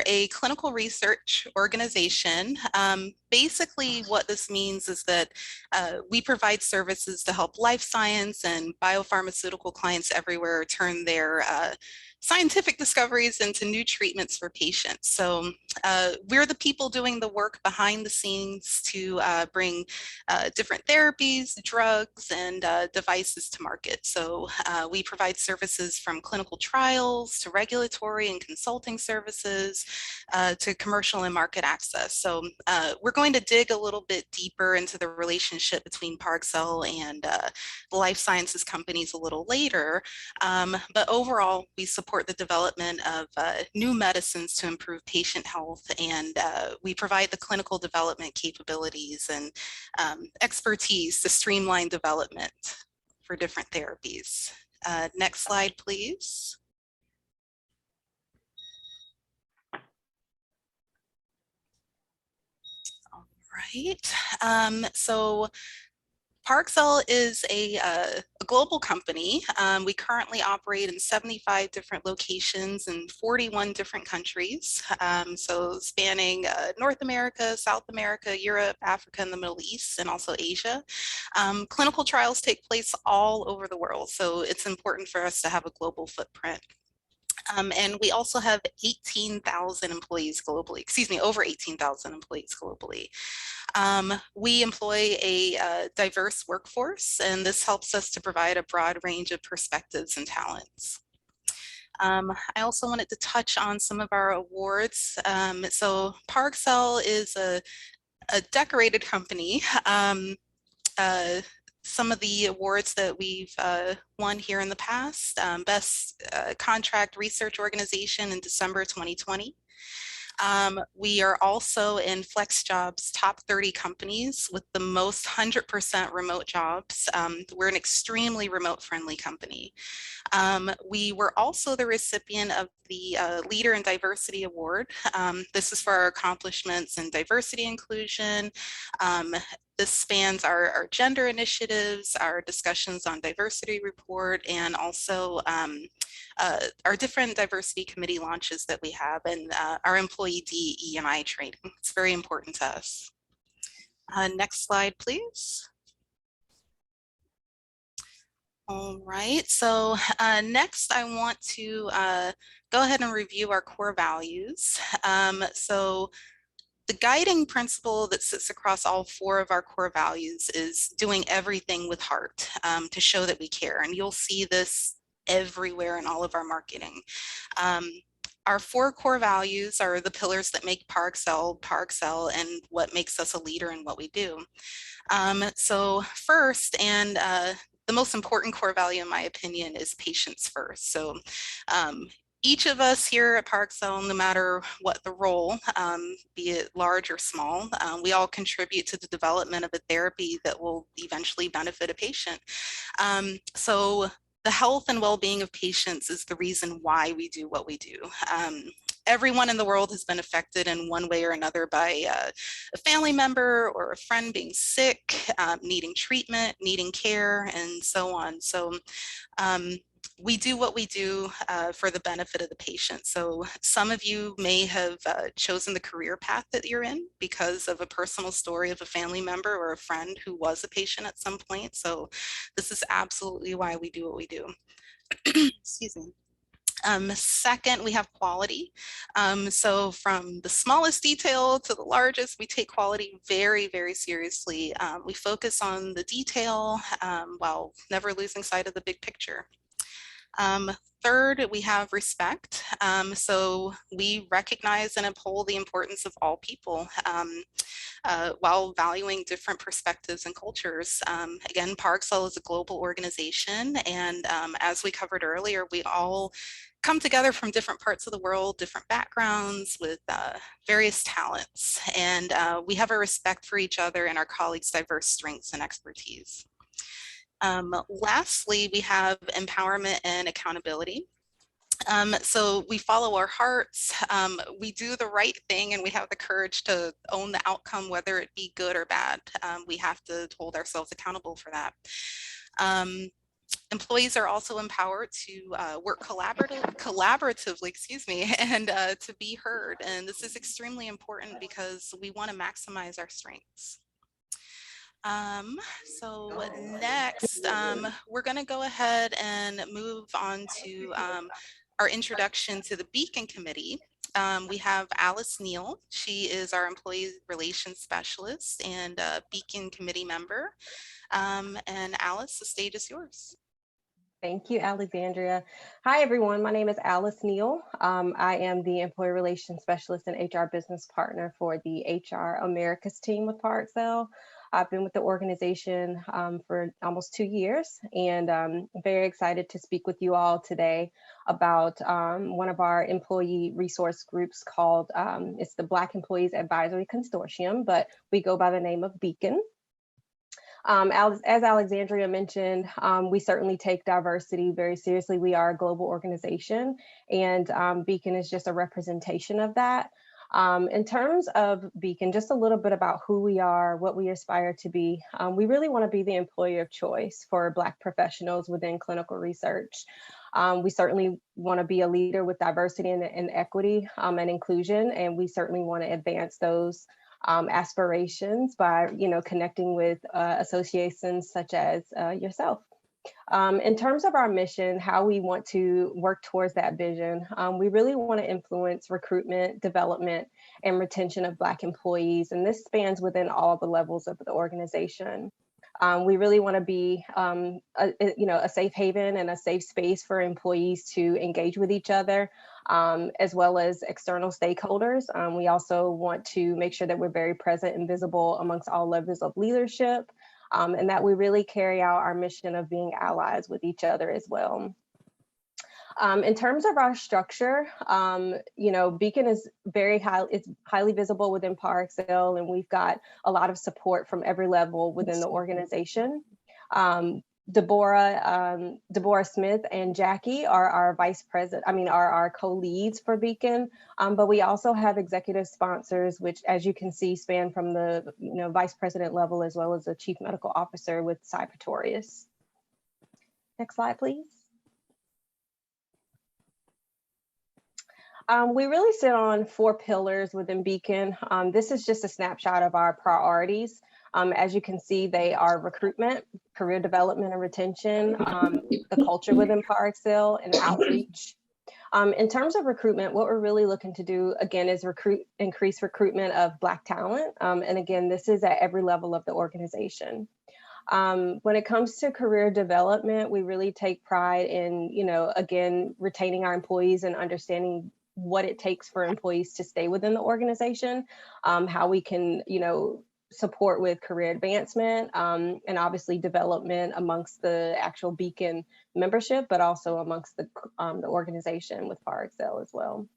a clinical research organization. Basically, what this means is that we provide services to help life science and biopharmaceutical clients everywhere turn their scientific discoveries into new treatments for patients. So we're the people doing the work behind the scenes to bring different therapies, drugs, and devices to market. So we provide services from clinical trials to regulatory and consulting services to commercial and market access. So we're going to dig a little bit deeper into the relationship between Parexel and the life sciences companies a little later. But overall, we support the development of new medicines to improve patient health, and we provide the clinical development capabilities and expertise to streamline development for different therapies. Next slide, please. All right. So Parexel is a global company. We currently operate in 75 different locations in 41 different countries. So spanning North America, South America, Europe, Africa, and the Middle East, and also Asia. Clinical trials take place all over the world, so it's important for us to have a global footprint. And we also have 18,000 employees globally, excuse me, over 18,000 employees globally. We employ a diverse workforce, and this helps us to provide a broad range of perspectives and talents. I also wanted to touch on some of our awards. So Parexel is a decorated company. Some of the awards that we've won here in the past: Best Contract Research Organization in December 2020. We are also in FlexJobs top 30 companies with the most 100% remote jobs. We're an extremely remote friendly company. We were also the recipient of the Leader in Diversity Award. This is for our accomplishments in diversity inclusion. This spans our gender initiatives, our discussions on diversity report, and also our different diversity committee launches that we have, and our employee DE&I training. It's very important to us. Next slide, please. All right, so next I want to go ahead and review our core values. So the guiding principle that sits across all 4 of our core values is doing everything with heart, to show that we care. And you'll see this everywhere in all of our marketing. Our 4 core values are the pillars that make Parexel, and what makes us a leader in what we do. So first, and the most important core value in my opinion, is patients first. So each of us here at Parexel, no matter what the role, be it large or small, we all contribute to the development of a therapy that will eventually benefit a patient. So the health and well-being of patients is the reason why we do what we do. Everyone in the world has been affected in one way or another by a family member or a friend being sick, needing treatment, needing care, and so on. So we do what we do for the benefit of the patient. So some of you may have chosen the career path that you're in because of a personal story of a family member or a friend who was a patient at some point. So this is absolutely why we do what we do. Excuse me. Second, we have quality. So from the smallest detail to the largest, we take quality very, very seriously. We focus on the detail while never losing sight of the big picture. Third, we have respect. So we recognize and uphold the importance of all people while valuing different perspectives and cultures. Again, Parexel is a global organization, and as we covered earlier, we all come together from different parts of the world, different backgrounds with various talents, and we have a respect for each other and our colleagues' diverse strengths and expertise. Lastly, we have empowerment and accountability. So we follow our hearts, we do the right thing, and we have the courage to own the outcome, whether it be good or bad. We have to hold ourselves accountable for that. Employees are also empowered to work collaboratively, excuse me, and to be heard. And this is extremely important because we want to maximize our strengths. So next, we're going to go ahead and move on to our introduction to the Beacon Committee. We have Alice Neal. She is our Employee Relations Specialist and Beacon Committee member. And Alice, the stage is yours. Thank you, Alexandria. Hi, everyone. My name is Alice Neal. I am the Employee Relations Specialist and HR Business Partner for the HR Americas team with Parexel. I've been with the organization for almost 2 years, and I'm very excited to speak with you all today about one of our employee resource groups called, it's the Black Employees Advisory Consortium, but we go by the name of Beacon. As Alexandria mentioned, we certainly take diversity very seriously. We are a global organization, and Beacon is just a representation of that. In terms of Beacon, just a little bit about who we are, what we aspire to be. We really want to be the employer of choice for Black professionals within clinical research. We certainly want to be a leader with diversity and equity and inclusion, and we certainly want to advance those aspirations by, connecting with associations such as yourself. In terms of our mission, how we want to work towards that vision, we really want to influence recruitment, development, and retention of Black employees, and this spans within all the levels of the organization. We really want to be, a safe haven and a safe space for employees to engage with each other, as well as external stakeholders. We also want to make sure that we're very present and visible amongst all levels of leadership, and that we really carry out our mission of being allies with each other as well. In terms of our structure, Beacon is it's highly visible within Parexel, and we've got a lot of support from every level within the organization. Deborah Smith and Jackie are our are our co-leads for Beacon, but we also have executive sponsors, which, as you can see, span from the vice president level as well as the chief medical officer with Cy Pretorius. Next slide, please. We really sit on 4 pillars within Beacon. This is just a snapshot of our priorities. As you can see, they are recruitment, career development and retention, the culture within Parexel, and outreach. In terms of recruitment, what we're really looking to do, again, is increase recruitment of Black talent. And again, this is at every level of the organization. When it comes to career development, we really take pride in, again, retaining our employees and understanding what it takes for employees to stay within the organization, how we can, support with career advancement, and obviously development amongst the actual Beacon membership, but also amongst the organization with Parexel as well.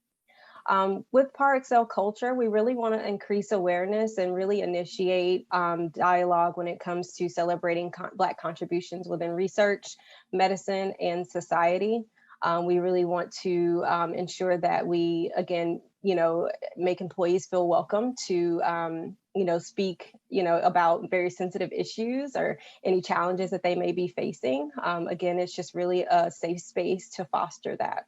With Parexel culture, we really want to increase awareness and really initiate dialogue when it comes to celebrating Black contributions within research, medicine, and society. We really want to ensure that we, again, make employees feel welcome to, speak, about very sensitive issues or any challenges that they may be facing. Again, it's just really a safe space to foster that.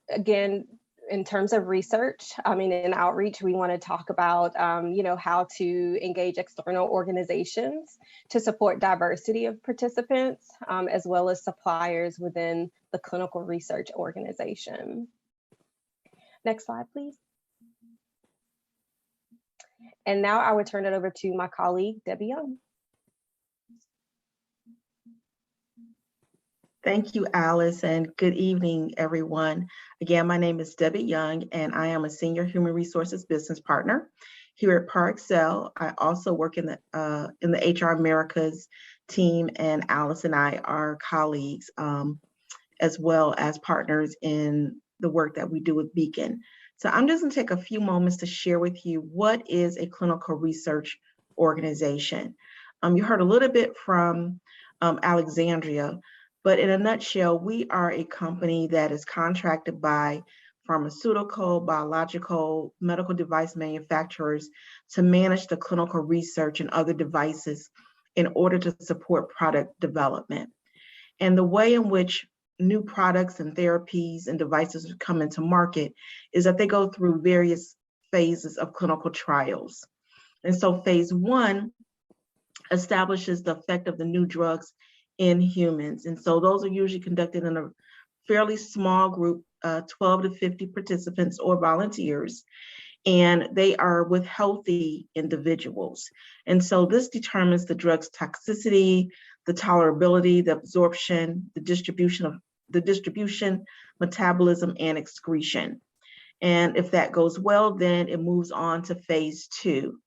Again, in terms of research, in outreach, we want to talk about, how to engage external organizations to support diversity of participants, as well as suppliers within the clinical research organization. Next slide, please. And now I would turn it over to my colleague, Debbie Young. Thank you, Alice, and good evening, everyone. Again, my name is Debbie Young, and I am a Senior Human Resources Business Partner here at Parexel. I also work in the HR Americas team, and Alice and I are colleagues, as well as partners in the work that we do with Beacon. So I'm just going to take a few moments to share with you what is a clinical research organization. You heard a little bit from Alexandria, but in a nutshell, we are a company that is contracted by pharmaceutical, biological, medical device manufacturers to manage the clinical research and other devices in order to support product development. And the way in which new products and therapies and devices come into market is that they go through various phases of clinical trials. And so phase 1 establishes the effect of the new drugs in humans. And so those are usually conducted in a fairly small group, 12 to 50 participants or volunteers, and they are with healthy individuals. And so this determines the drug's toxicity, the tolerability, the absorption, the distribution, metabolism, and excretion. And if that goes well, then it moves on to phase 2.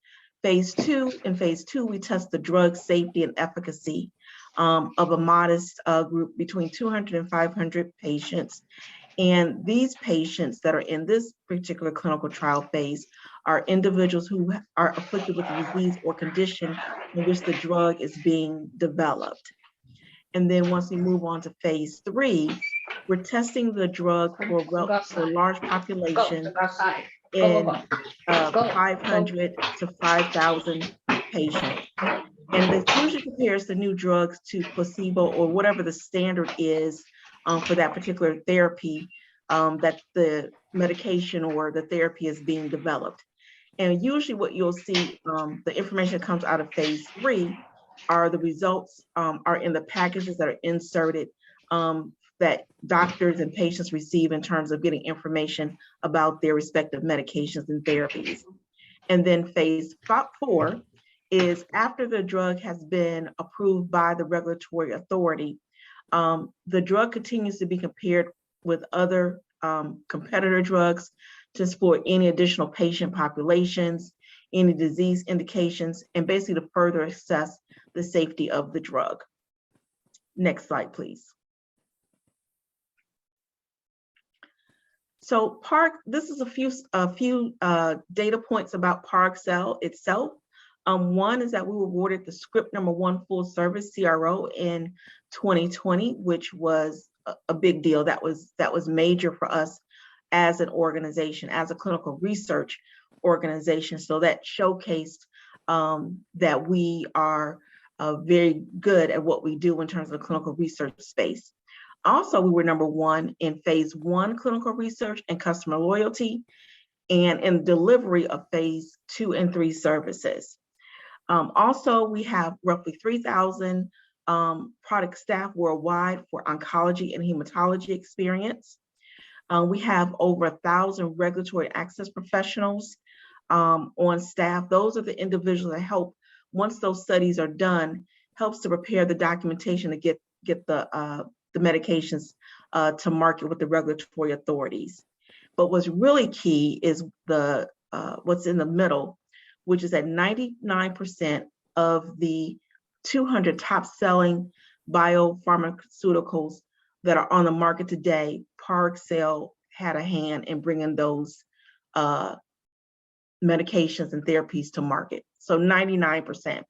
In phase two, we test the drug safety and efficacy of a modest group between 200 and 500 patients. And these patients that are in this particular clinical trial phase are individuals who are afflicted with a disease or condition in which the drug is being developed. And then once we move on to phase 3, we're testing the drug for large populations in 500 to 5,000 patients. And this usually compares the new drugs to placebo or whatever the standard is for that particular therapy that the medication or the therapy is being developed. And usually what you'll see, the information that comes out of phase 3 are the results are in the packages that are inserted that doctors and patients receive in terms of getting information about their respective medications and therapies. And then phase 4 is after the drug has been approved by the regulatory authority, the drug continues to be compared with other competitor drugs to explore any additional patient populations, any disease indications, and basically to further assess the safety of the drug. Next slide, please. So this is a few data points about Parexel itself. One is that we were awarded the script #1 full service CRO in 2020, which was a big deal. That was major for us as an organization, as a clinical research organization. So that showcased that we are very good at what we do in terms of the clinical research space. Also, we were #1 in phase 1 clinical research and customer loyalty, and in delivery of phase 2 and 3 services. Also, we have roughly 3,000 product staff worldwide for oncology and hematology experience. We have over 1,000 regulatory access professionals on staff. Those are the individuals that help, once those studies are done, helps to prepare the documentation to get the medications to market with the regulatory authorities. But what's really key is what's in the middle, which is that 99% of the 200 top selling biopharmaceuticals that are on the market today, Parexel had a hand in bringing those medications and therapies to market. So 99%.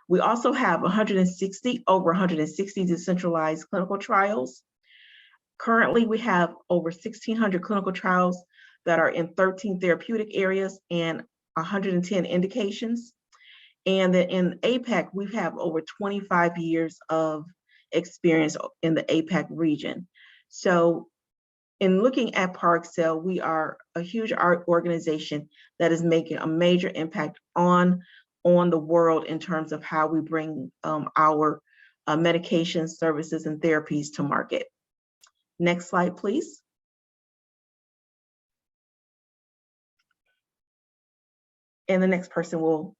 We also have over 160 decentralized clinical trials. Currently, we have over 1,600 clinical trials that are in 13 therapeutic areas and 110 indications. And then in APAC, we have over 25 years of experience in the APAC region. So in looking at Parexel, we are a huge organization that is making a major impact on the world in terms of how we bring our medications, services, and therapies to market. Next slide, please. And the next person will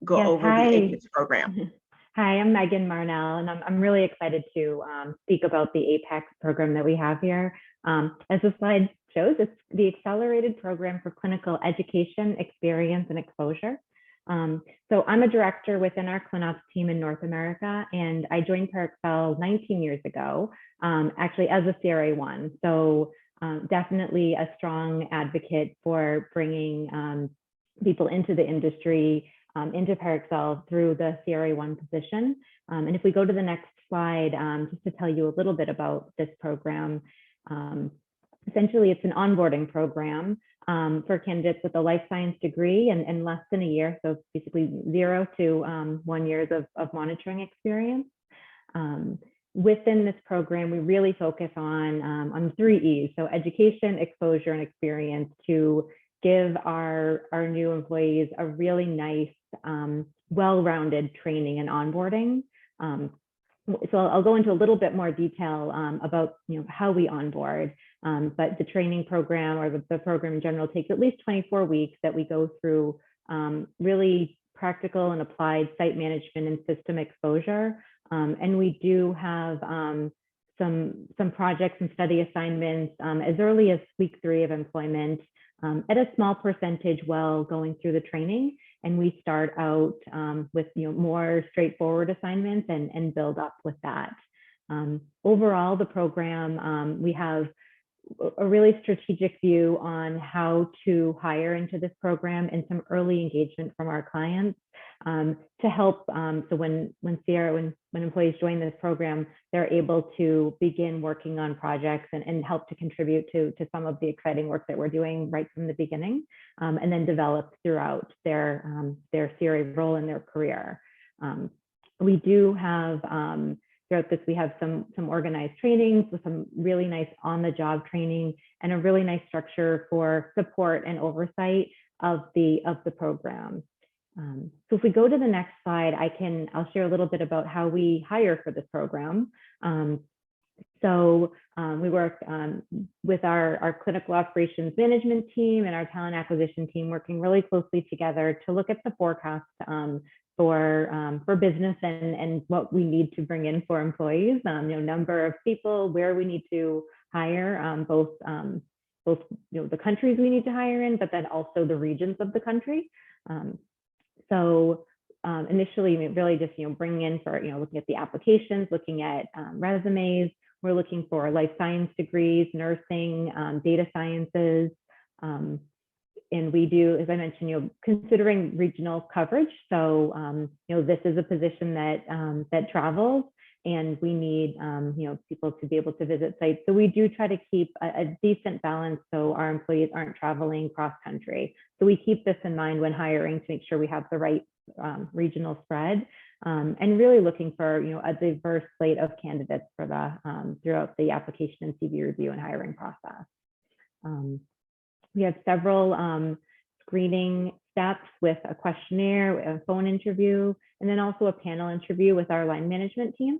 go over the APEX program. Hi, I'm Megan Marnell, and I'm really excited to speak about the APEX program that we have here. As the slide shows, it's the Accelerated Program for Clinical Education, Experience, and Exposure. So I'm a director within our ClinOps team in North America, and I joined Parexel 19 years ago, actually as a CRA1. So definitely a strong advocate for bringing people into the industry, into Parexel through the CRA1 position. And if we go to the next slide, just to tell you a little bit about this program, Essentially, it's an onboarding program for candidates with a life science degree and less than a year, so basically 0 to 1 year of monitoring experience. Within this program, we really focus on 3 E's, so education, exposure, and experience, to give our new employees a really nice, well-rounded training and onboarding. So I'll go into a little bit more detail about how we onboard, but the training program, or the program in general, takes at least 24 weeks that we go through really practical and applied site management and system exposure. And we do have some projects and study assignments as early as week 3 of employment, at a small percentage while going through the training. And we start out with more straightforward assignments and build up with that. Overall, the program, we have a really strategic view on how to hire into this program and some early engagement from our clients to help. So when employees join this program, they're able to begin working on projects and help to contribute to some of the exciting work that we're doing right from the beginning, and then develop throughout their CRA role in their career. We do have throughout this, we have some organized trainings with some really nice on-the-job training and a really nice structure for support and oversight of the program. So if we go to the next slide, I'll share a little bit about how we hire for this program. We work with our clinical operations management team and our talent acquisition team, working really closely together to look at the forecast for business and what we need to bring in for employees, number of people, where we need to hire, both the countries we need to hire in, but then also the regions of the country. Initially, we really just bringing in for looking at the applications, looking at resumes. We're looking for life science degrees, nursing, data sciences. And we do, as I mentioned, considering regional coverage. So, this is a position that travels, and we need, people to be able to visit sites. So we do try to keep a decent balance so our employees aren't traveling cross country. So we keep this in mind when hiring to make sure we have the right regional spread, and really looking for, a diverse slate of candidates for throughout the application and CV review and hiring process. We have several screening steps with a questionnaire, a phone interview, and then also a panel interview with our line management team.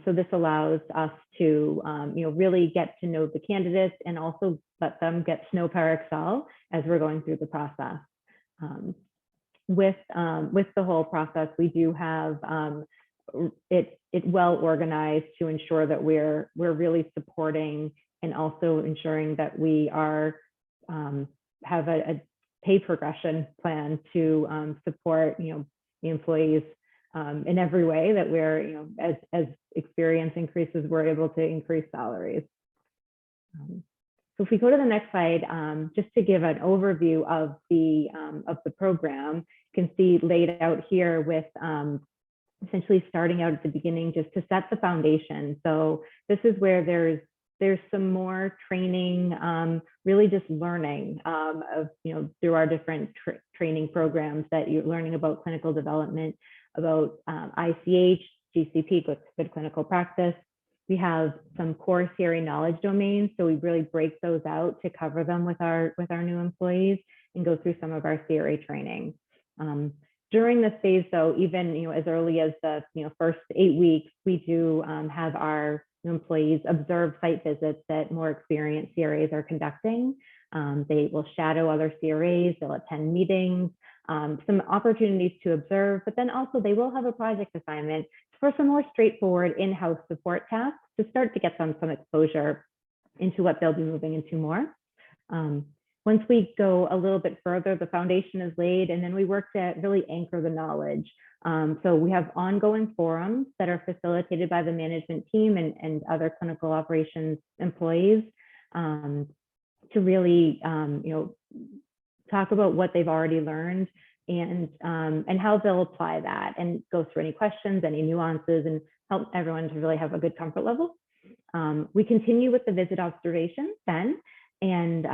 So this allows us to, really get to know the candidates and also let them get to know Parexel as we're going through the process. With the whole process, we do have it well organized to ensure that we're really supporting and also ensuring that we are have a pay progression plan to support the employees in every way that we're as experience increases, we're able to increase salaries. So if we go to the next slide, just to give an overview of the program, you can see laid out here with essentially starting out at the beginning just to set the foundation. So this is where there's some more training, really just learning of, through our different training programs that you're learning about clinical development, about ICH, GCP, good clinical practice. We have some core CRA knowledge domains, so we really break those out to cover them with our new employees and go through some of our CRA training. During this phase, though, even as early as the first 8 weeks, we do have our employees observe site visits that more experienced CRAs are conducting. They will shadow other CRAs, they'll attend meetings, some opportunities to observe, but then also they will have a project assignment for some more straightforward in-house support tasks to start to get them some exposure into what they'll be moving into more. Once we go a little bit further, the foundation is laid, and then we work to really anchor the knowledge. So we have ongoing forums that are facilitated by the management team and other clinical operations employees to really, talk about what they've already learned and how they'll apply that and go through any questions, any nuances, and help everyone to really have a good comfort level. We continue with the visit observations then, and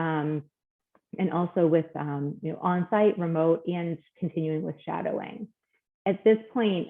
also with on-site, remote, and continuing with shadowing. At this point,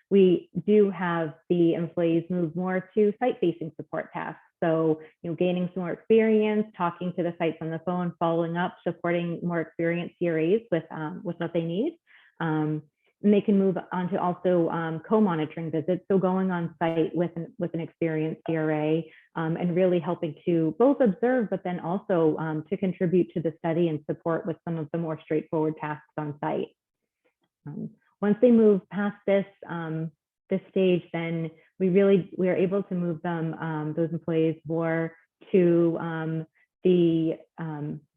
we do have the employees move more to site-facing support tasks. So, gaining some more experience, talking to the sites on the phone, following up, supporting more experienced CRAs with what they need. And they can move on to also co-monitoring visits. So going on site with an experienced CRA and really helping to both observe, but then also to contribute to the study and support with some of the more straightforward tasks on site. Once they move past this stage, then we are able to move them, those employees, more to the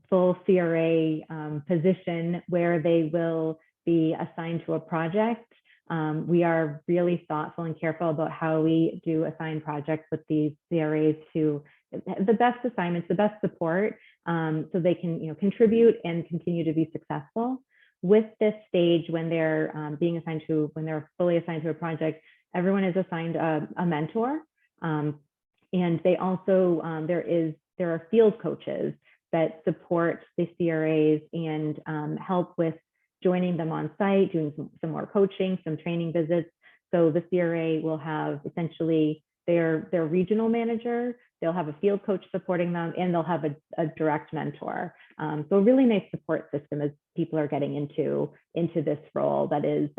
full CRA position where they will be assigned to a project. We are really thoughtful and careful about how we do assign projects with these CRAs to the best assignments, the best support, so they can contribute and continue to be successful. With this stage, when they're when they're fully assigned to a project, everyone is assigned a mentor, and they also there are field coaches that support the CRAs and help with joining them on site, doing some more coaching, some training visits. So the CRA will have essentially their regional manager, they'll have a field coach supporting them, and they'll have a direct mentor. So a really nice support system as people are getting into this role that is,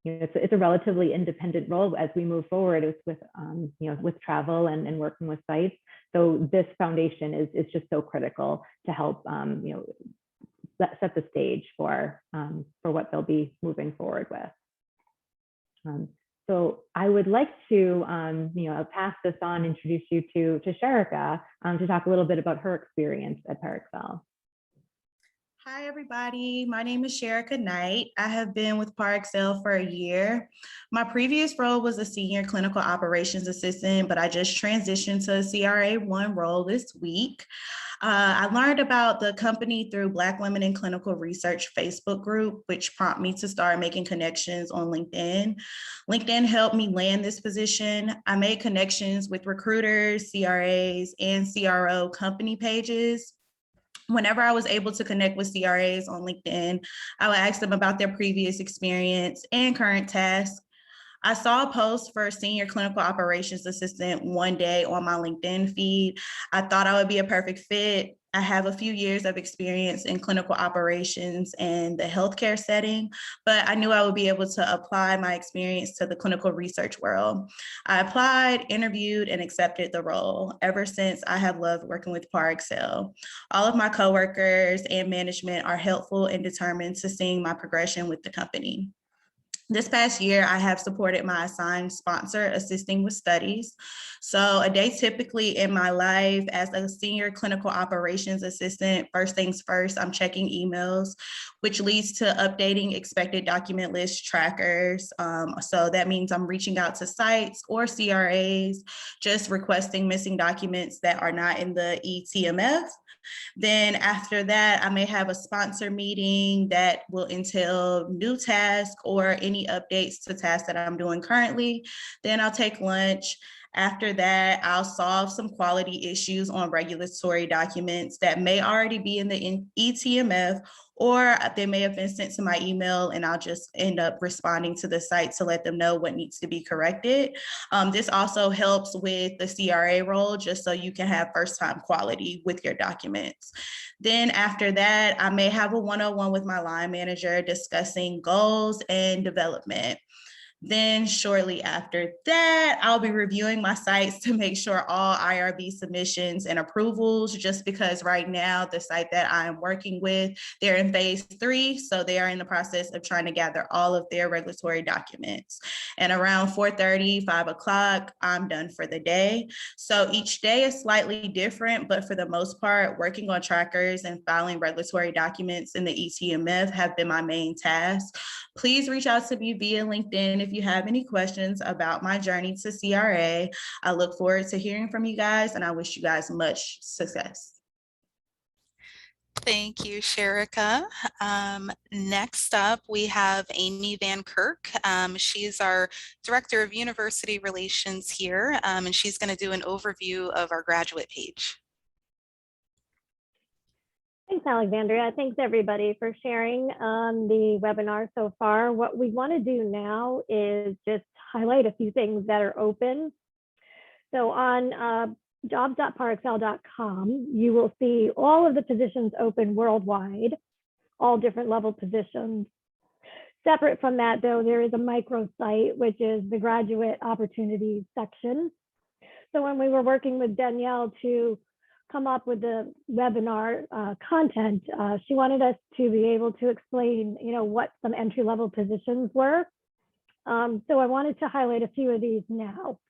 it's a relatively independent role as we move forward with travel and working with sites. So this foundation is just so critical to help set the stage for what they'll be moving forward with. So I would like to pass this on, introduce you to Sharika to talk a little bit about her experience at Parexel. Hi, everybody. My name is Sharika Knight. I have been with Parexel for a year. My previous role was a senior clinical operations assistant, but I just transitioned to a CRA1 role this week. I learned about the company through Black Women in Clinical Research Facebook group, which prompted me to start making connections on LinkedIn. LinkedIn helped me land this position. I made connections with recruiters, CRAs, and CRO company pages. Whenever I was able to connect with CRAs on LinkedIn, I would ask them about their previous experience and current tasks. I saw a post for a senior clinical operations assistant one day on my LinkedIn feed. I thought I would be a perfect fit. I have a few years of experience in clinical operations and the healthcare setting, but I knew I would be able to apply my experience to the clinical research world. I applied, interviewed, and accepted the role. Ever since, I have loved working with Parexel. All of my coworkers and management are helpful and determined to seeing my progression with the company. This past year, I have supported my assigned sponsor assisting with studies. So a day typically in my life as a senior clinical operations assistant, first things first, I'm checking emails, which leads to updating expected document list trackers. So that means I'm reaching out to sites or CRAs, just requesting missing documents that are not in the eTMF. Then after that, I may have a sponsor meeting that will entail new tasks or any updates to tasks that I'm doing currently. Then I'll take lunch. After that, I'll solve some quality issues on regulatory documents that may already be in the eTMF, or they may have been sent to my email, and I'll just end up responding to the site to let them know what needs to be corrected. This also helps with the CRA role, just so you can have first-time quality with your documents. Then after that, I may have a one-on-one with my line manager discussing goals and development. Then shortly after that, I'll be reviewing my sites to make sure all IRB submissions and approvals, just because right now the site that I'm working with, they're in phase 3. So they are in the process of trying to gather all of their regulatory documents. And around 4:30, 5 o'clock, I'm done for the day. So each day is slightly different, but for the most part, working on trackers and filing regulatory documents in the eTMF have been my main task. Please reach out to me via LinkedIn if you have any questions about my journey to CRA. I look forward to hearing from you guys, and I wish you guys much success. Thank you, Sherika. Next up, we have Amy Van Kirk. She's our Director of University Relations here, and she's going to do an overview of our graduate page. Thanks, Alexandria. Thanks, everybody, for sharing the webinar so far. What we want to do now is just highlight a few things that are open. So on jobs.parexel.com, you will see all of the positions open worldwide, all different level positions. Separate from that, though, there is a microsite, which is the graduate opportunities section. So when we were working with Danielle to come up with the webinar content, she wanted us to be able to explain, what some entry-level positions were. So I wanted to highlight a few of these now.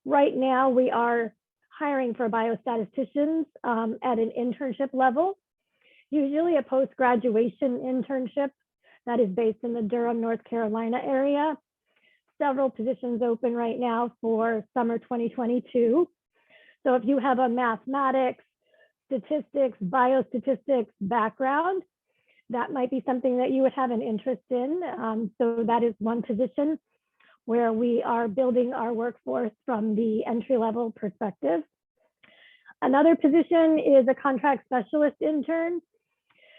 Right now, we are hiring for biostatisticians at an internship level, usually a post-graduation internship that is based in the Durham, North Carolina area. Several positions open right now for summer 2022. So if you have a mathematics, statistics, biostatistics background, that might be something that you would have an interest in. So that is one position where we are building our workforce from the entry-level perspective. Another position is a contract specialist intern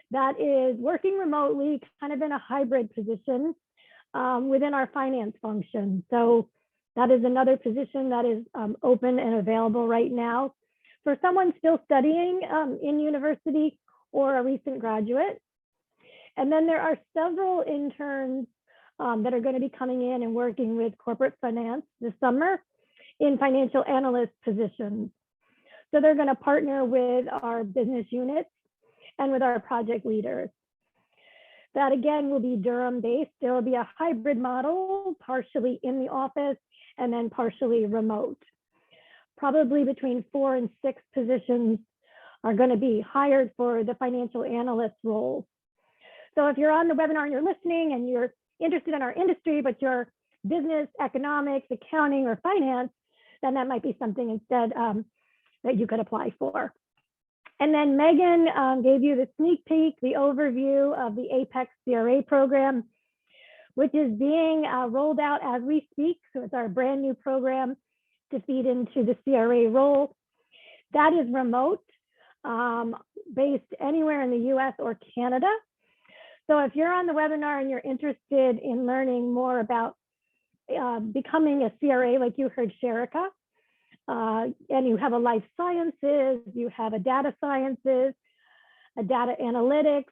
that is working remotely, kind of in a hybrid position within our finance function. So that is another position that is open and available right now for someone still studying in university or a recent graduate. And then there are several interns that are going to be coming in and working with corporate finance this summer in financial analyst positions. So they're going to partner with our business units and with our project leaders. That again will be Durham based. There will be a hybrid model, partially in the office and then partially remote. Probably between 4 and 6 positions are going to be hired for the financial analyst role. So if you're on the webinar and you're listening and you're interested in our industry, but you're business, economics, accounting, or finance, then that might be something instead that you could apply for. And then Megan gave you the sneak peek, the overview of the Apex CRA program, which is being rolled out as we speak. So it's our brand new program to feed into the CRA role. That is remote, based anywhere in the US or Canada. So if you're on the webinar and you're interested in learning more about becoming a CRA, like you heard Sherika, and you have a life sciences, you have a data sciences, a data analytics,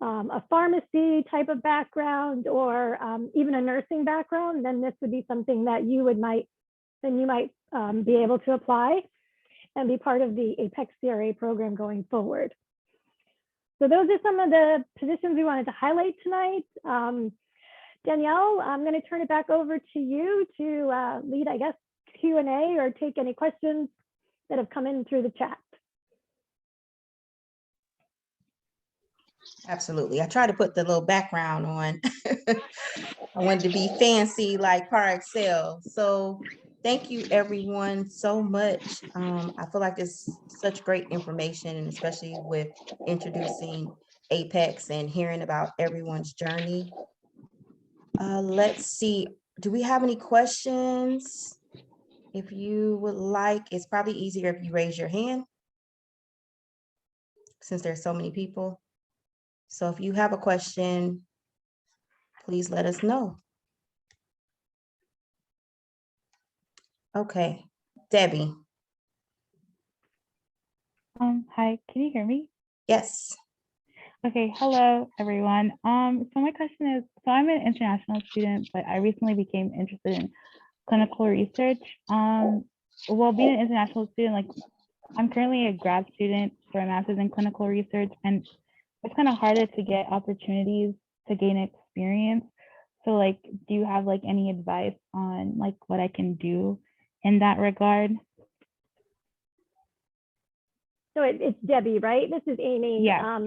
a pharmacy type of background, or even a nursing background, then this would be something that you might be able to apply and be part of the Apex CRA program going forward. So those are some of the positions we wanted to highlight tonight. Danielle, I'm going to turn it back over to you to lead, I guess, Q&A or take any questions that have come in through the chat. Absolutely. I try to put the little background on. I wanted to be fancy like Parexel. So thank you everyone so much. I feel like it's such great information, and especially with introducing Apex and hearing about everyone's journey. Let's see, do we have any questions? If you would like, it's probably easier if you raise your hand since there's so many people. So if you have a question, please let us know. Okay, Debbie. Hi, can you hear me? Yes. Okay, hello everyone. So my question is, so I'm an international student, but I recently became interested in clinical research. Well, being an international student, like I'm currently a grad student for a master's in clinical research, and it's kind of harder to get opportunities to gain experience. So like, do you have like any advice on like what I can do in that regard? So it's Debbie, right? This is Amy. Yeah.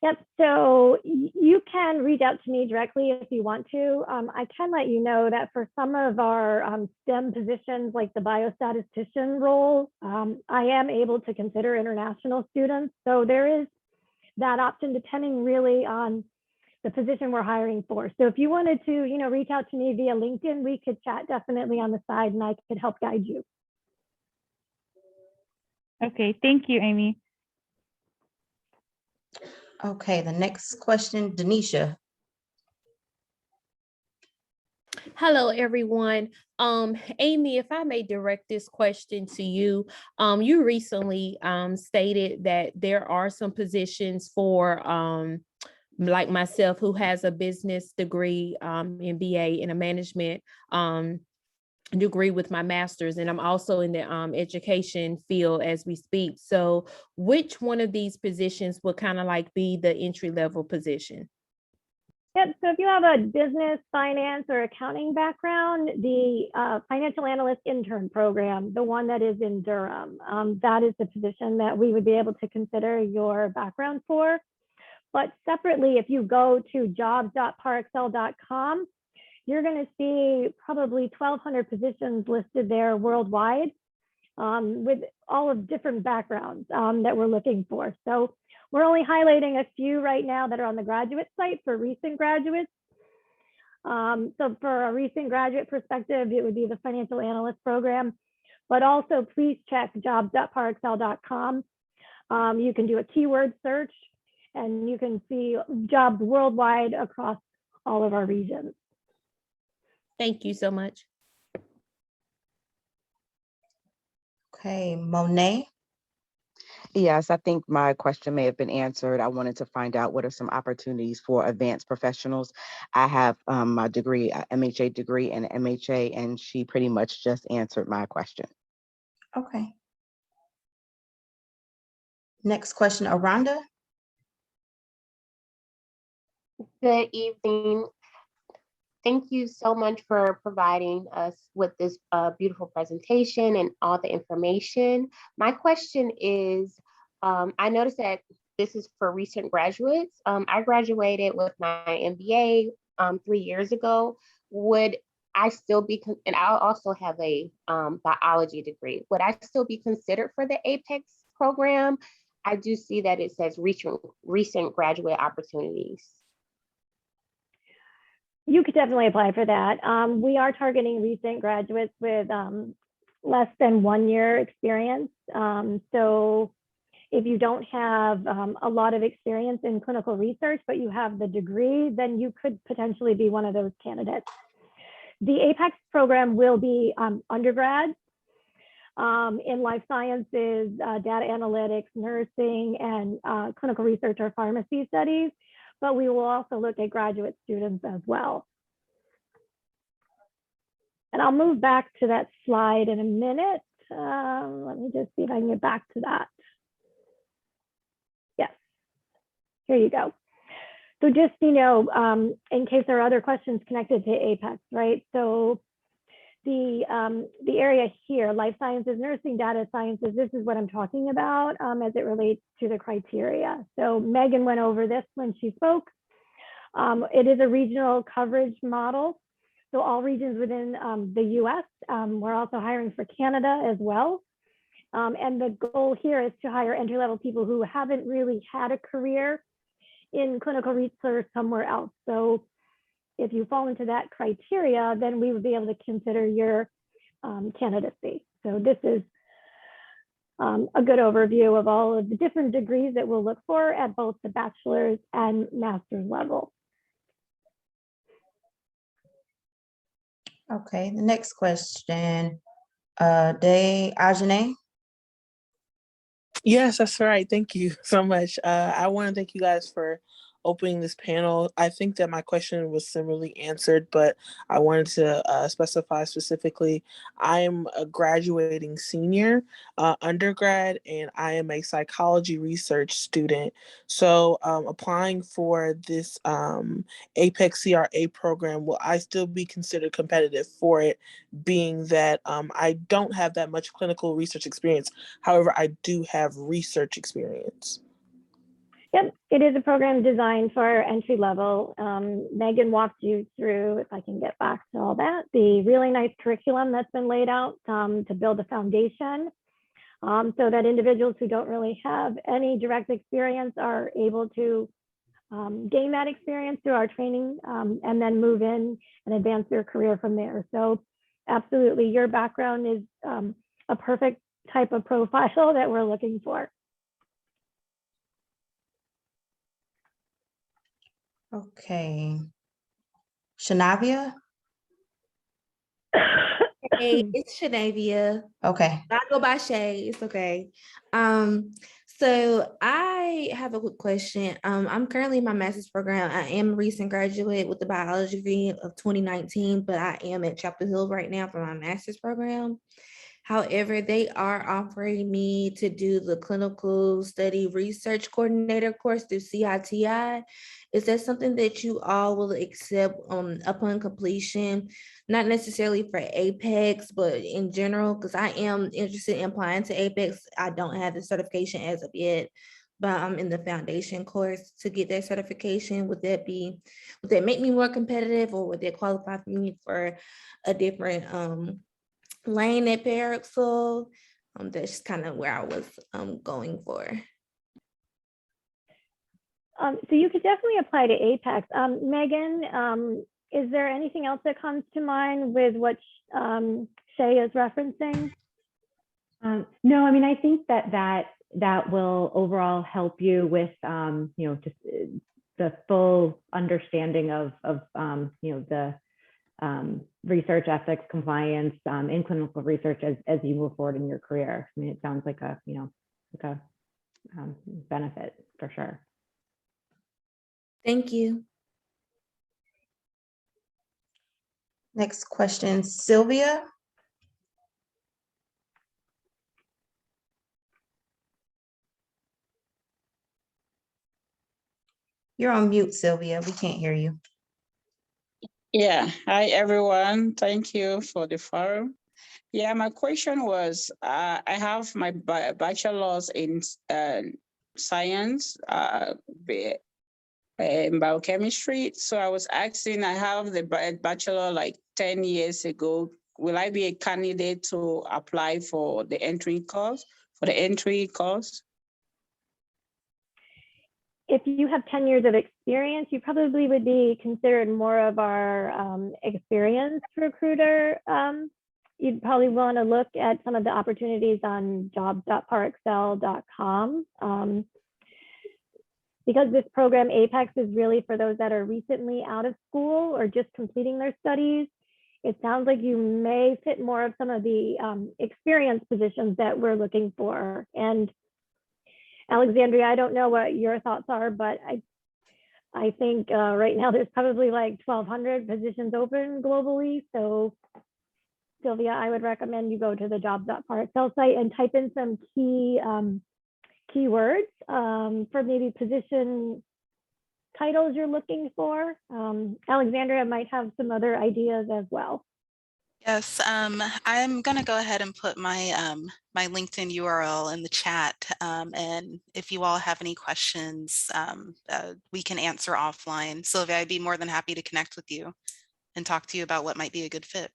Yep, so you can reach out to me directly if you want to. I can let you know that for some of our STEM positions, like the biostatistician role, I am able to consider international students. So there is that option depending really on the position we're hiring for. So if you wanted to, reach out to me via LinkedIn, we could chat definitely on the side and I could help guide you. Okay, thank you, Amy. Okay, the next question, Denisha. Hello, everyone. Amy, if I may direct this question to you, you recently stated that there are some positions for like myself who has a business degree, MBA, and a management degree with my master's, and I'm also in the education field as we speak. So which one of these positions would kind of like be the entry level position? Yep, so if you have a business, finance, or accounting background, the financial analyst intern program, the one that is in Durham, that is the position that we would be able to consider your background for. But separately, if you go to jobs.parexel.com, you're going to see probably 1,200 positions listed there worldwide with all of different backgrounds that we're looking for. So we're only highlighting a few right now that are on the graduate site for recent graduates. So for a recent graduate perspective, it would be the financial analyst program, but also please check jobs.parexel.com. You can do a keyword search and you can see jobs worldwide across all of our regions. Thank you so much. Okay, Monet. Yes, I think my question may have been answered. I wanted to find out what are some opportunities for advanced professionals. I have my degree, MHA degree and MHA, and she pretty much just answered my question. Okay. Next question, Aranda. Good evening. Thank you so much for providing us with this beautiful presentation and all the information. My question is, I noticed that this is for recent graduates. I graduated with my MBA 3 years ago. Would I still be, and I also have a biology degree, would I still be considered for the APEX program? I do see that it says recent graduate opportunities. You could definitely apply for that. We are targeting recent graduates with less than 1 year experience. So if you don't have a lot of experience in clinical research, but you have the degree, then you could potentially be one of those candidates. The APEX program will be undergrad in life sciences, data analytics, nursing, and clinical research or pharmacy studies. But we will also look at graduate students as well. And I'll move back to that slide in a minute. Let me just see if I can get back to that. Yes, here you go. So just, in case there are other questions connected to APEX, right? So the area here, life sciences, nursing, data sciences, this is what I'm talking about as it relates to the criteria. So Megan went over this when she spoke. It is a regional coverage model. So all regions within the US, we're also hiring for Canada as well. And the goal here is to hire entry-level people who haven't really had a career in clinical research somewhere else. So if you fall into that criteria, then we would be able to consider your candidacy. So this is a good overview of all of the different degrees that we'll look for at both the bachelor's and master's level. Okay, the next question, Ajane. Yes, that's right. Thank you so much. I want to thank you guys for opening this panel. I think that my question was similarly answered, but I wanted to specify specifically. I am a graduating senior undergrad, and I am a psychology research student. So applying for this APEX CRA program, will I still be considered competitive for it, being that I don't have that much clinical research experience? However, I do have research experience. Yep, it is a program designed for entry level. Megan walked you through, if I can get back to all that, the really nice curriculum that's been laid out to build a foundation so that individuals who don't really have any direct experience are able to gain that experience through our training and then move in and advance their career from there. So absolutely, your background is a perfect type of profile that we're looking for. Okay. Shanavia? Hey, it's Shanavia. Okay. I go by Shay. It's okay. So I have a quick question. I'm currently in my master's program. I am a recent graduate with the biology degree of 2019, but I am at Chapel Hill right now for my master's program. However, they are offering me to do the clinical study research coordinator course through CITI. Is that something that you all will accept upon completion? Not necessarily for Apex, but in general, because I am interested in applying to Apex. I don't have the certification as of yet, but I'm in the foundation course to get that certification. Would that make me more competitive, or would that qualify for me for a different lane at Parexel? That's kind of where I was going for. So you could definitely apply to Apex. Megan, is there anything else that comes to mind with what Shay is referencing? No, I mean, I think that will overall help you with, just the full understanding of the research ethics, compliance in clinical research as you move forward in your career. I mean, it sounds like a benefit for sure. Thank you. Next question, Sylvia. You're on mute, Sylvia. We can't hear you. Yeah, hi everyone. Thank you for the forum. Yeah, my question was, I have my bachelor's in science, in biochemistry. So I was asking, I have the bachelor like 10 years ago. Will I be a candidate to apply for the entry course, If you have 10 years of experience, you probably would be considered more of our experienced recruiter. You'd probably want to look at some of the opportunities on jobs.parexel.com. Because this program Apex is really for those that are recently out of school or just completing their studies. It sounds like you may fit more of some of the experienced positions that we're looking for. And Alexandria, I don't know what your thoughts are, but I think right now there's probably like 1,200 positions open globally. So Sylvia, I would recommend you go to the jobs.parexel site and type in some key keywords for maybe position titles you're looking for. Alexandria might have some other ideas as well. Yes, I'm going to go ahead and put my my LinkedIn URL in the chat. And if you all have any questions, we can answer offline. Sylvia, I'd be more than happy to connect with you and talk to you about what might be a good fit.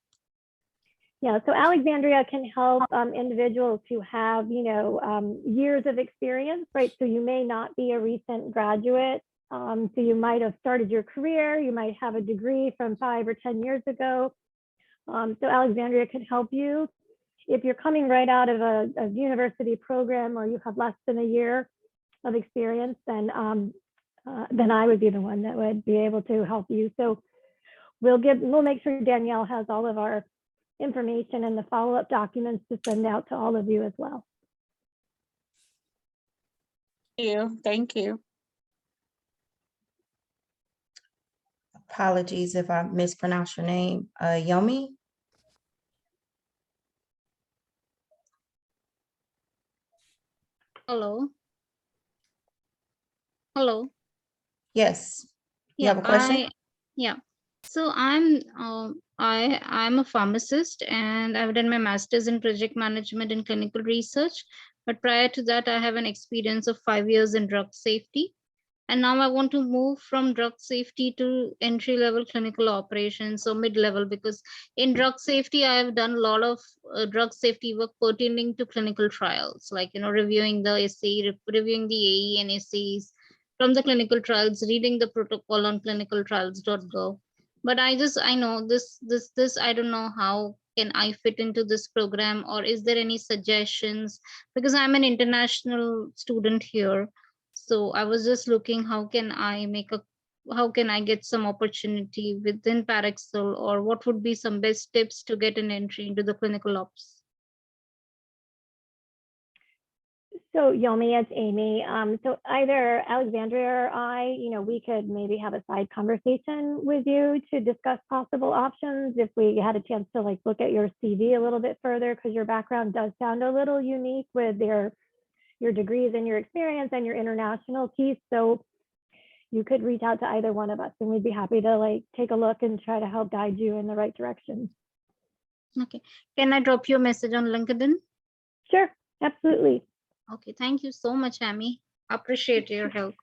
Yeah, so Alexandria can help individuals who have, years of experience, right? So you may not be a recent graduate. So you might have started your career, you might have a degree from 5 or 10 years ago. So Alexandria can help you. If you're coming right out of a university program or you have less than a year of experience, then I would be the one that would be able to help you. So we'll make sure Danielle has all of our information and the follow-up documents to send out to all of you as well. Thank you. Apologies if I mispronounced your name. Yomi? Hello. Hello. Yes. You have a question? So I'm a pharmacist and I've done my master's in project management and clinical research. But prior to that, I have an experience of 5 years in drug safety. And now I want to move from drug safety to entry-level clinical operations, so mid-level, because in drug safety, I have done a lot of drug safety work pertaining to clinical trials, like, reviewing the SAE, reviewing the AE and SAEs from the clinical trials, reading the protocol on clinicaltrials.gov. But I know this, I don't know how can I fit into this program, or is there any suggestions? Because I'm an international student here. So I was just looking, how can I get some opportunity within Parexel, or what would be some best tips to get an entry into the clinical ops? So Yomi, it's Amy. So either Alexandria or I, we could maybe have a side conversation with you to discuss possible options if we had a chance to look at your CV a little bit further, because your background does sound a little unique with your degrees and your experience and your international piece. So you could reach out to either one of us, and we'd be happy to take a look and try to help guide you in the right direction. Okay. Can I drop you a message on LinkedIn? Sure, absolutely. Okay. Thank you so much, Amy. Appreciate your help.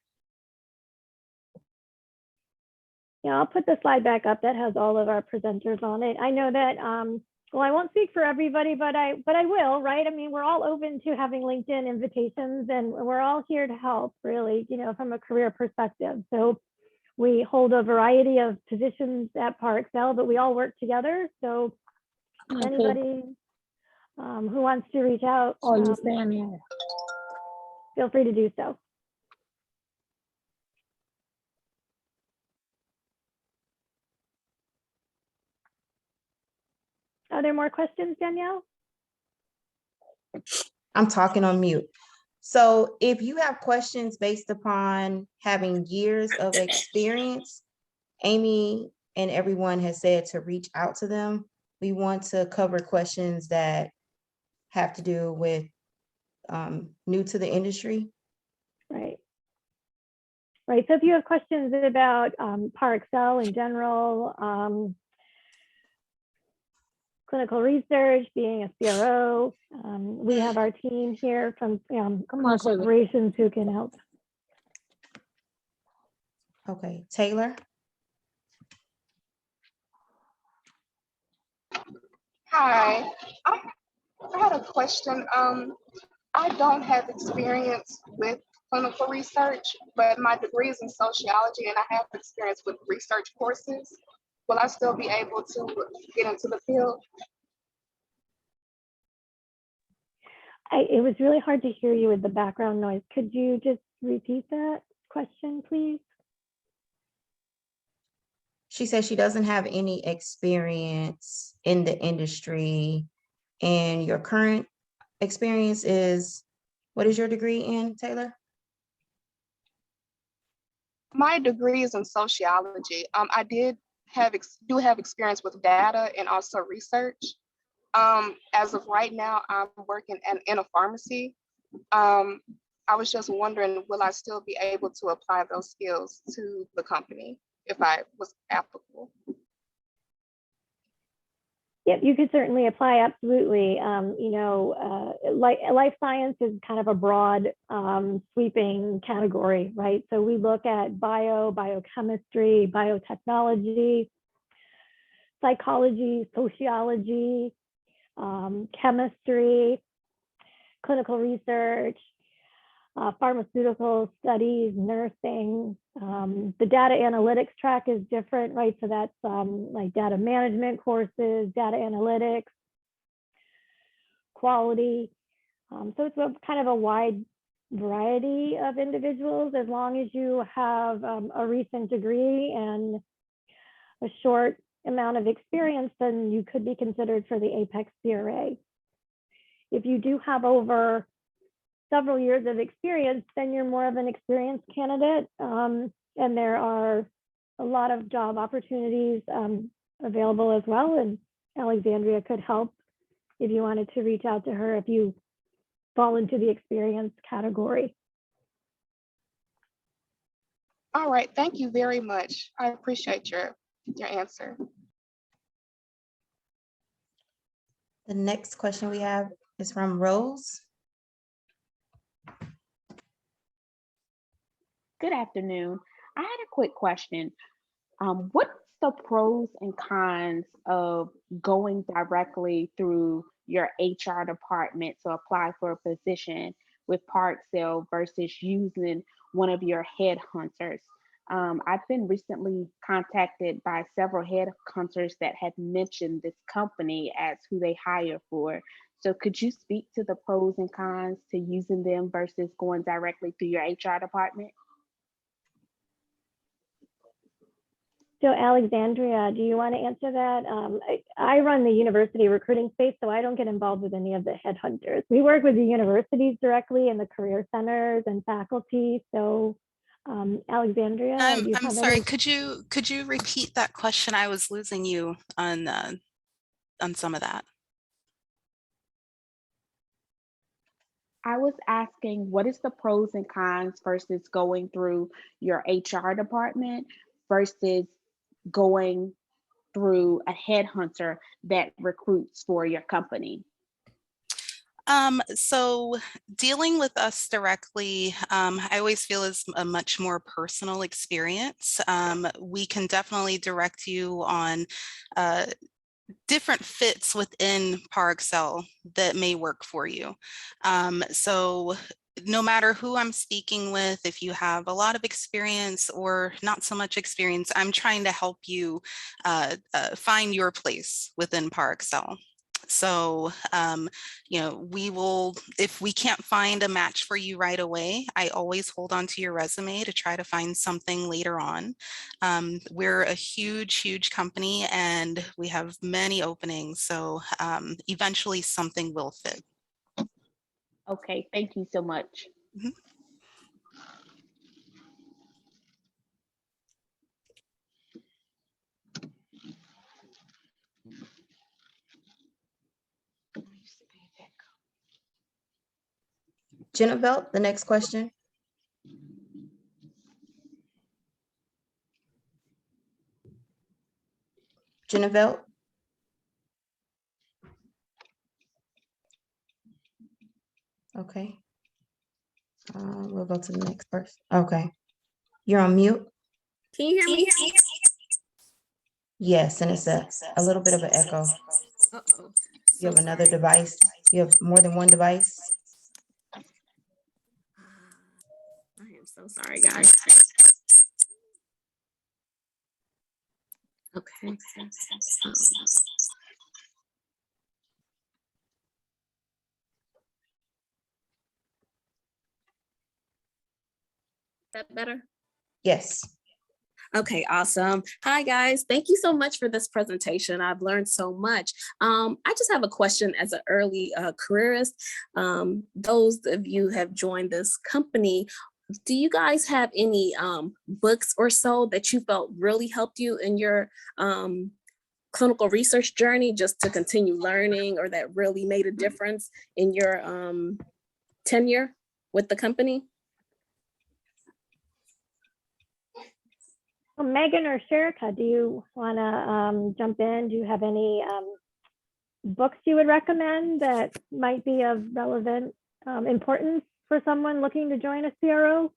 Yeah, I'll put the slide back up that has all of our presenters on it. I know that, well, I won't speak for everybody, but I will, right? I mean, we're all open to having LinkedIn invitations, and we're all here to help, really, from a career perspective. So we hold a variety of positions at Parexel, but we all work together. So anybody who wants to reach out, feel free to do so. Are there more questions, Danielle? I'm talking on mute. So if you have questions based upon having years of experience, Amy and everyone has said to reach out to them. We want to cover questions that have to do with new to the industry. Right. Right. So if you have questions about Parexel in general, clinical research, being a CRO, we have our team here from corporations who can help. Okay, Taylor. Hi, I had a question. I don't have experience with clinical research, but my degree is in sociology and I have experience with research courses. Will I still be able to get into the field? It was really hard to hear you with the background noise. Could you just repeat that question, please? She says she doesn't have any experience in the industry, and your current experience is, what is your degree in, Taylor? My degree is in sociology. I do have experience with data and also research. As of right now, I'm working in a pharmacy. I was just wondering, will I still be able to apply those skills to the company if I was applicable? Yep, you could certainly apply, absolutely. Life science is kind of a broad sweeping category, right? So we look at biochemistry, biotechnology, psychology, sociology, chemistry, clinical research, pharmaceutical studies, nursing. The data analytics track is different, right? So that's like data management courses, data analytics, quality. So it's kind of a wide variety of individuals. As long as you have a recent degree and a short amount of experience, then you could be considered for the Apex CRA. If you do have over several years of experience, then you're more of an experienced candidate. And there are a lot of job opportunities available as well. And Alexandria could help if you wanted to reach out to her if you fall into the experience category. All right, thank you very much. I appreciate your answer. The next question we have is from Rose. good afternoon. I had a quick question. What's the pros and cons of going directly through your HR department to apply for a position with Parexel versus using one of your headhunters? I've been recently contacted by several headhunters that had mentioned this company as who they hire for. So could you speak to the pros and cons to using them versus going directly through your HR department? So Alexandria, do you want to answer that? I run the university recruiting space, so I don't get involved with any of the headhunters. We work with the universities directly and the career centers and faculty. So Alexandria, do you I'm have sorry, any? could you repeat that question? I was losing you on some of that. I was asking, what is the pros and cons versus going through your HR department versus going through a headhunter that recruits for your company? So dealing with us directly, I always feel is a much more personal experience. We can definitely direct you on different fits within Parexel that may work for you. So no matter who I'm speaking with, if you have a lot of experience or not so much experience, I'm trying to help you find your place within Parexel. So, you know, we will, if we can't find a match for you right away, I always hold on to your resume to try to find something later on. We're a huge company and we have many openings. So eventually something will fit. Okay, thank you so much. Mm-hmm. Jennifer, the next question. Jennifer. Okay. We'll go to the next person. Okay. You're on mute. Can you hear me? Yes, and it's a little bit of an echo. Uh-oh. You have another device? You have more than one device? I am so sorry, guys. Okay. That better? Yes. Okay, awesome. Hi, guys. Thank you so much for this presentation. I've learned so much. I just have a question as an early careerist. Those of you who have joined this company, do you guys have any books or so that you felt really helped you in your clinical research journey just to continue learning, or that really made a difference in your tenure with the company? Well, Megan or Sherika, do you want to jump in? Do you have any books you would recommend that might be of relevant importance for someone looking to join a CRO?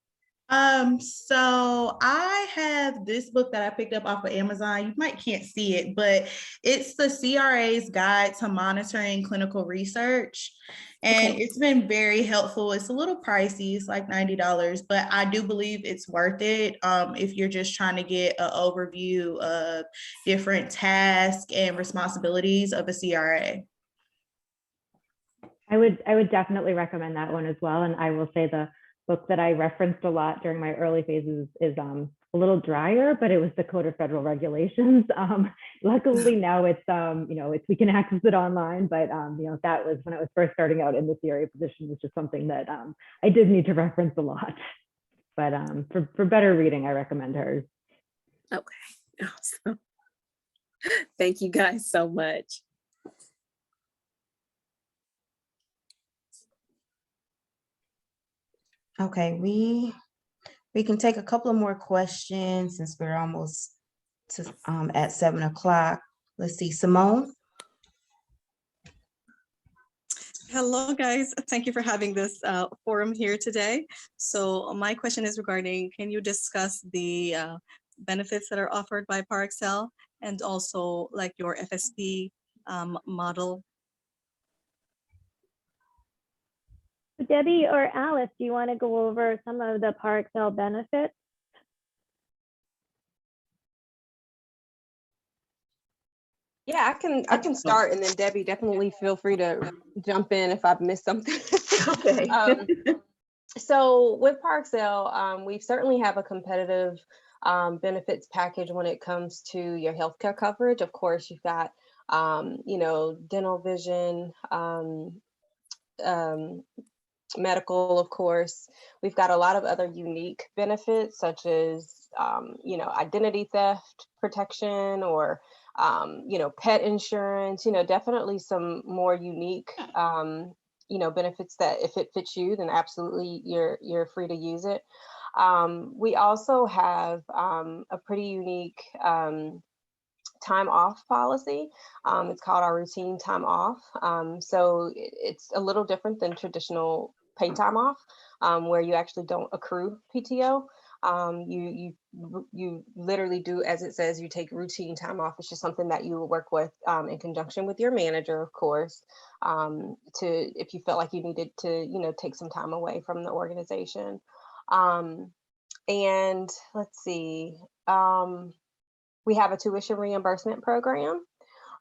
So I have this book that I picked up off of Amazon. You might can't see it, but it's the CRA's Guide to Monitoring Clinical Research. And Okay. It's been very helpful. It's a little pricey, it's like $90, but I do believe it's worth it if you're just trying to get an overview of different tasks and responsibilities of a CRA. I would definitely recommend that one as well. And I will say the book that I referenced a lot during my early phases is a little drier, but it was the Code of Federal Regulations. Luckily now it's, we can access it online, but that was when I was first starting out in the CRA position, was just something that I did need to reference a lot. But for better reading, I recommend hers. Okay, awesome. Thank you guys so much. Okay, we can take a couple of more questions since we're almost to at 7 o'clock. Let's see, Simone. Hello, guys. Thank you for having this forum here today. So my question is regarding, can you discuss the benefits that are offered by Parexel and also like your FSP model? Debbie or Alice, do you want to go over some of the Parexel benefits? Yeah, I can start, and then Debbie, definitely feel free to jump in if I've missed something. Okay. So with Parexel, we certainly have a competitive benefits package when it comes to your healthcare coverage. Of course, you've got dental, vision, medical, of course. We've got a lot of other unique benefits, such as identity theft protection, or pet insurance. Definitely some more unique benefits that if it fits you, then absolutely you're free to use it. We also have a pretty unique time off policy. It's called our routine time off. So it's a little different than traditional paid time off, where you actually don't accrue PTO. You literally do, as it says, you take routine time off. It's just something that you work with in conjunction with your manager, of course, if you felt like you needed to, take some time away from the organization. And let's see. We have a tuition reimbursement program.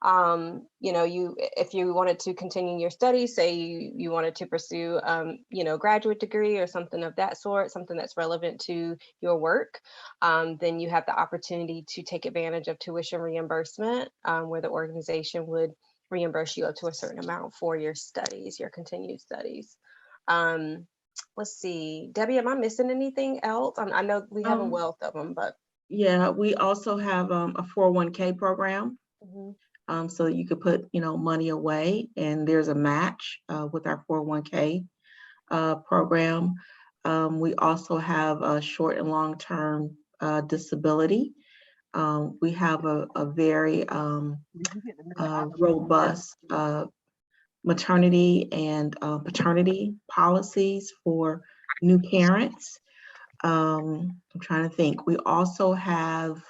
If you wanted to continue your studies, say you wanted to pursue, graduate degree or something of that sort, something that's relevant to your work, then you have the opportunity to take advantage of tuition reimbursement, where the organization would reimburse you up to a certain amount for your studies, your continued studies. Let's see, Debbie, am I missing anything else? I know we have a wealth of them, but. Yeah, we also have a 401k program. Mm-hmm. So you could put, money away, and there's a match with our 401k program. We also have a short and long-term disability. We have a very robust maternity and paternity policies for new parents. I'm trying to think. We also have,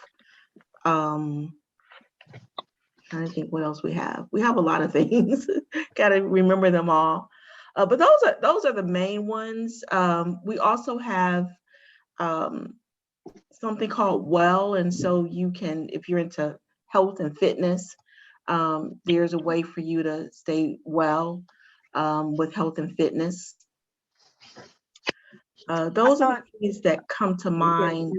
trying to think what else we have. We have a lot of things. Got to remember them all. But those are the main ones. We also have something called Well, and so you can, if you're into health and fitness, there's a way for you to stay well with health and fitness. Those are the things that come to mind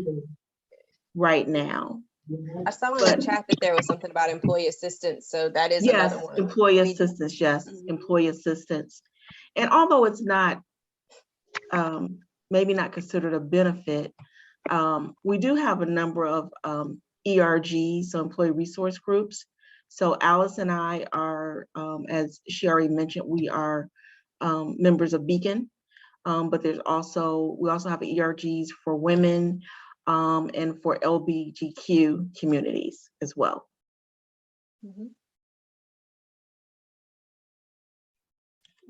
right now. I saw in the chat that there was something about employee assistance, so that is another one. Employee assistance, yes, employee assistance. And although it's not, maybe not considered a benefit, we do have a number of ERGs, so employee resource groups. So Alice and I are, as she already mentioned, we are members of Beacon, but we also have ERGs for women and for LGBTQ communities as well. Mm-hmm.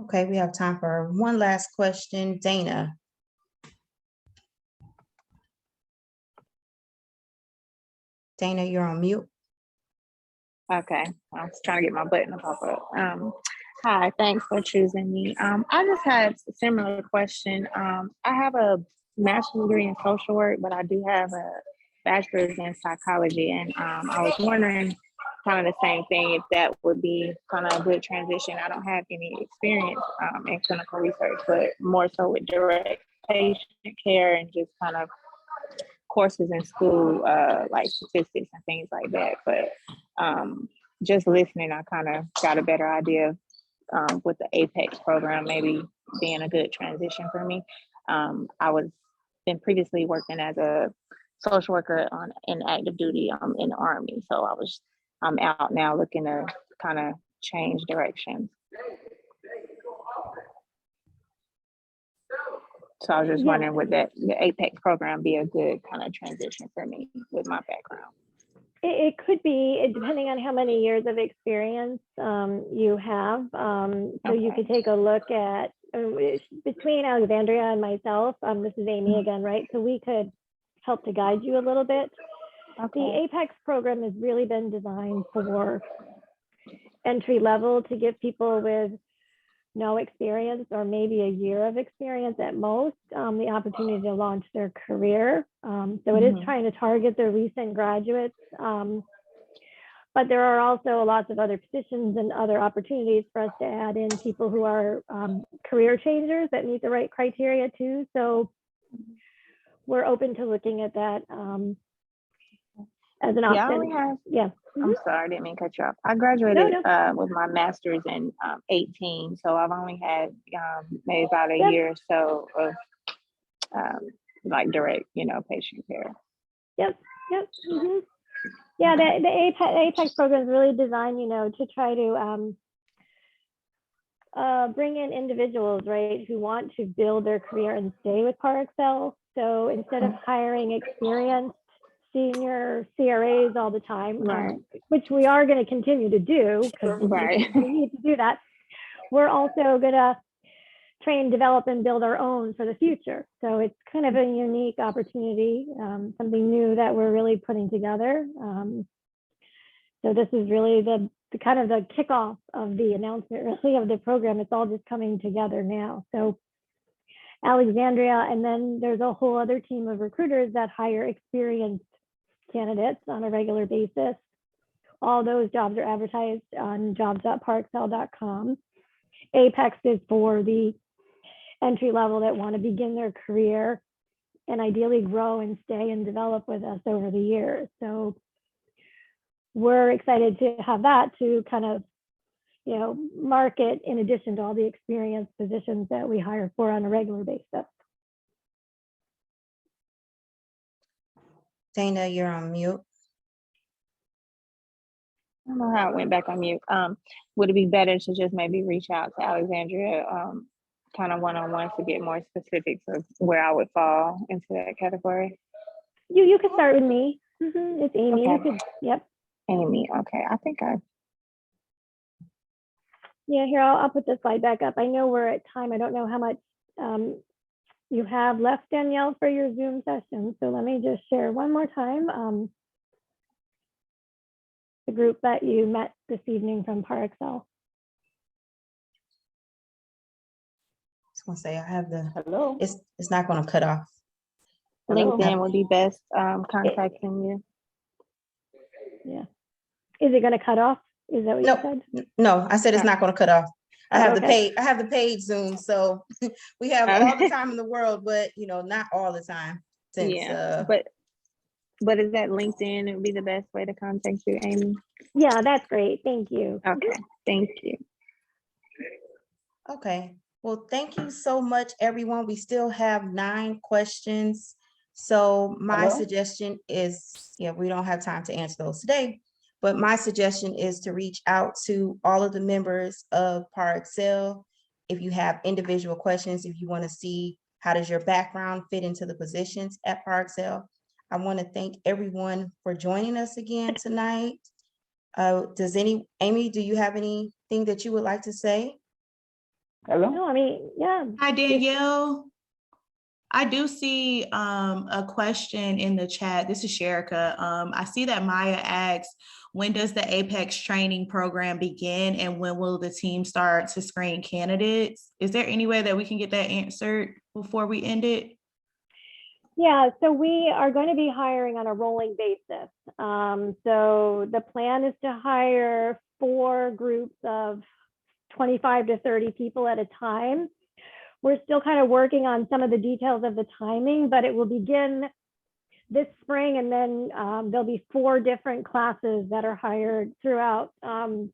Okay, we have time for one last question. Dana. Dana, you're on mute. Okay, I was trying to get my button to pop up. Hi, thanks for choosing me. I just had a similar question. I have a master's degree in social work, but I do have a bachelor's in psychology, and I was wondering kind of the same thing, if that would be kind of a good transition. I don't have any experience in clinical research, but more so with direct patient care and just kind of courses in school, like statistics and things like that. But just listening, I kind of got a better idea with the APEX program maybe being a good transition for me. I was been previously working as a social worker in active duty in the Army. So I'm out now looking to kind of change directions. So I was just wondering, would the APEX program be a good kind of transition for me with my background? It could be, depending on how many years of experience you have. So you could take a look at, between Alexandria and myself, this is Amy again, right? So we could help to guide you a little bit. The Apex program has really been designed for entry level, to give people with no experience or maybe a year of experience at most, the opportunity to launch their career. So it is trying to target the recent graduates, but there are also lots of other positions and other opportunities for us to add in people who are career changers that meet the right criteria too. So we're open to looking at that as an option. I only have, yeah. I'm sorry, I didn't mean to cut you off. I graduated with my master's in 18, so I've only had maybe about a year or so of like direct, patient care. Yep. Yeah, the Apex program is really designed, to try to bring in individuals, right, who want to build their career and stay with Parexel. So instead of hiring experienced senior CRAs all the time, which we are going to continue to do because we need to do that, we're also going to train, develop, and build our own for the future. So it's kind of a unique opportunity, something new that we're really putting together. So this is really the kind of the kickoff of the announcement, really, of the program. It's all just coming together now. So Alexandria, and then there's a whole other team of recruiters that hire experienced candidates on a regular basis. All those jobs are advertised on jobs.parexel.com. Apex is for the entry level that want to begin their career and ideally grow and stay and develop with us over the years. So we're excited to have that to kind of, market in addition to all the experienced positions that we hire for on a regular basis. Dana, you're on mute. I don't know how it went back on mute. Would it be better to just maybe reach out to Alexandria, kind of one-on-one, to get more specifics of where I would fall into that category? You could start with me. It's Amy. Okay. Yep. Amy. Okay. I think Yeah, here, I'll put the slide back up. I know we're at time. I don't know how much you have left, Danielle, for your Zoom session. So let me just share one more time the group that you met this evening from Parexel. I was gonna say, I have the hello. It's not gonna cut off. LinkedIn would be best contacting you. Yeah. Is it gonna cut off? Is that what you said? No, I said it's not gonna cut off. I have okay. I have the paid Zoom, so we have all the time in the world, but not all the time. Since but is that LinkedIn would be the best way to contact you, Amy? Yeah, that's great. Thank you. Okay, thank you. Okay, well, thank you so much, everyone. We still have 9 questions. So my suggestion is, we don't have time to answer those today, but my suggestion is to reach out to all of the members of Parexel. If you have individual questions, if you want to see how does your background fit into the positions at Parexel. I want to thank everyone for joining us again tonight. Amy, do you have anything that you would like to say? Hello? No, I mean, yeah. Hi, Danielle. I do see a question in the chat. This is Sherika. I see that Maya asks, when does the Apex training program begin and when will the team start to screen candidates? Is there any way that we can get that answered before we end it? Yeah, so we are going to be hiring on a rolling basis. So the plan is to hire 4 groups of 25 to 30 people at a time. We're still kind of working on some of the details of the timing, but it will begin this spring, and then there'll be 4 different classes that are hired throughout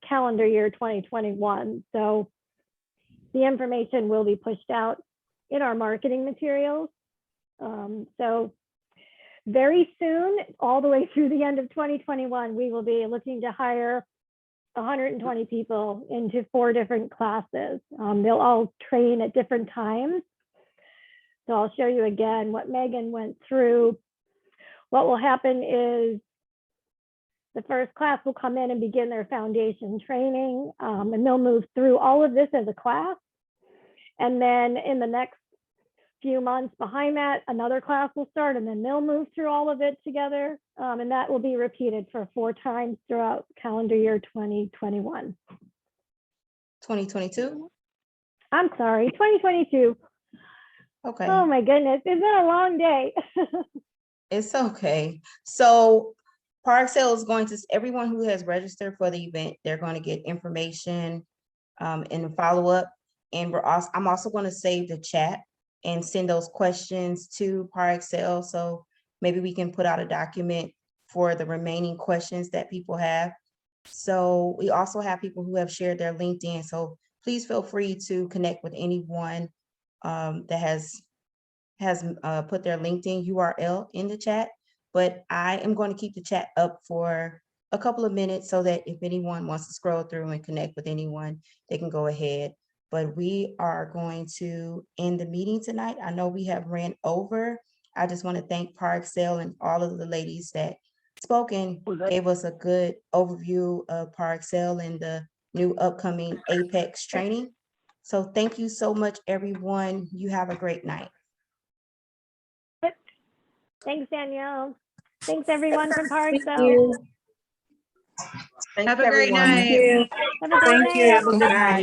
calendar year 2021. So the information will be pushed out in our marketing materials. So very soon, all the way through the end of 2021, we will be looking to hire 120 people into 4 different classes. They'll all train at different times. So I'll show you again what Megan went through. What will happen is The first class will come in and begin their foundation training, and they'll move through all of this as a class. And then in the next few months behind that, another class will start, and then they'll move through all of it together. And that will be repeated for 4 times throughout calendar year 2021. 2022? I'm sorry, 2022. Okay. Oh my goodness, it's been a long day. It's okay. So Parexel is going to, everyone who has registered for the event, they're going to get information in a follow-up. And I'm also going to save the chat and send those questions to Parexel. So maybe we can put out a document for the remaining questions that people have. So we also have people who have shared their LinkedIn. So please feel free to connect with anyone that has put their LinkedIn URL in the chat, but I am going to keep the chat up for a couple of minutes so that if anyone wants to scroll through and connect with anyone, they can go ahead. But we are going to end the meeting tonight. I know we have ran over. I just want to thank Parexel and all of the ladies that spoke and gave us a good overview of Parexel and the new upcoming Apex training. So thank you so much, everyone. You have a great night. Thanks, Danielle. Thanks, everyone from Parexel. Have a great night. Have a great night. Have a good night.